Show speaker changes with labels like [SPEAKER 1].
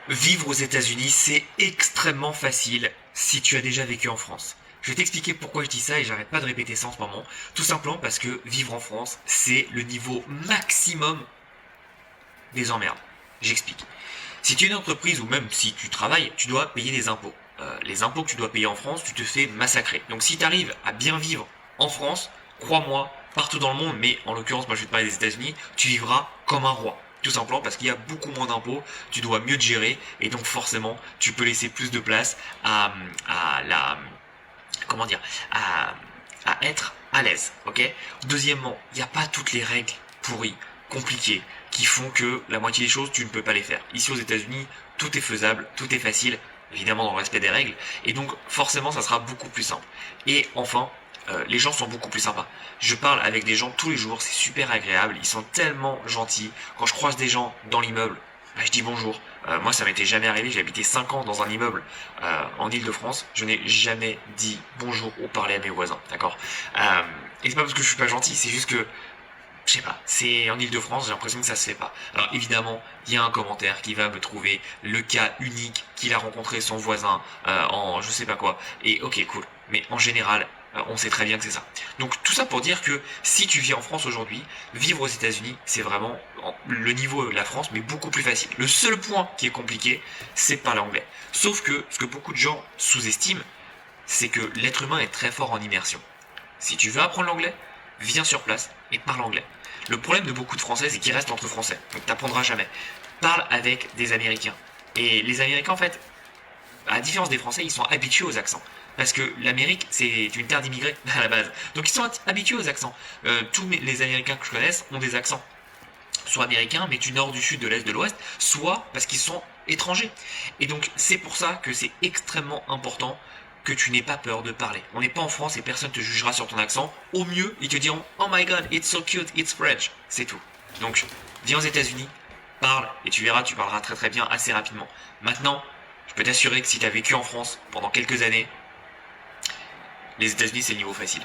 [SPEAKER 1] Vivre aux États-Unis, c'est extrêmement facile si tu as déjà vécu en France. Je vais t'expliquer pourquoi je dis ça et j'arrête pas de répéter ça en ce moment. Tout simplement parce que vivre en France, c'est le niveau maximum des emmerdes. J'explique. Si tu es une entreprise ou même si tu travailles, tu dois payer des impôts. Les impôts que tu dois payer en France, tu te fais massacrer. Donc si tu arrives à bien vivre en France, crois-moi, partout dans le monde, mais en l'occurrence, moi je vais te parler des États-Unis, tu vivras comme un roi. Tout simplement parce qu'il y a beaucoup moins d'impôts, tu dois mieux te gérer et donc forcément tu peux laisser plus de place à la comment dire à, à être à l'aise. Ok. Deuxièmement, il n'y a pas toutes les règles pourries, compliquées, qui font que la moitié des choses tu ne peux pas les faire. Ici aux États-Unis, tout est faisable, tout est facile, évidemment dans le respect des règles, et donc forcément ça sera beaucoup plus simple. Et enfin, les gens sont beaucoup plus sympas. Je parle avec des gens tous les jours, c'est super agréable, ils sont tellement gentils. Quand je croise des gens dans l'immeuble, bah, je dis bonjour. Moi, ça m'était jamais arrivé, j'ai habité 5 ans dans un immeuble en Île-de-France, je n'ai jamais dit bonjour ou parlé à mes voisins, d'accord. Et c'est pas parce que je suis pas gentil, c'est juste que je sais pas, c'est en Ile-de-France, j'ai l'impression que ça se fait pas. Alors évidemment, il y a un commentaire qui va me trouver le cas unique qu'il a rencontré son voisin en je sais pas quoi. Et ok, cool. Mais en général, on sait très bien que c'est ça. Donc tout ça pour dire que si tu vis en France aujourd'hui, vivre aux États-Unis, c'est vraiment le niveau de la France, mais beaucoup plus facile. Le seul point qui est compliqué, c'est de parler anglais. Sauf que ce que beaucoup de gens sous-estiment, c'est que l'être humain est très fort en immersion. Si tu veux apprendre l'anglais, viens sur place et parle anglais. Le problème de beaucoup de Français, c'est qu'ils restent entre Français. Donc t'apprendras jamais. Parle avec des Américains. Et les Américains, en fait, à la différence des Français, ils sont habitués aux accents. Parce que l'Amérique, c'est une terre d'immigrés à la base. Donc ils sont habitués aux accents. Tous les Américains que je connaisse ont des accents. Soit américains, mais du nord, du sud, de l'est, de l'ouest, soit parce qu'ils sont étrangers. Et donc c'est pour ça que c'est extrêmement important que tu n'aies pas peur de parler. On n'est pas en France et personne te jugera sur ton accent. Au mieux, ils te diront "Oh my god, it's so cute, it's French." C'est tout. Donc, viens aux États-Unis, parle et tu verras, tu parleras très très bien assez rapidement. Maintenant, je peux t'assurer que si tu as vécu en France pendant quelques années, les États-Unis c'est le niveau facile.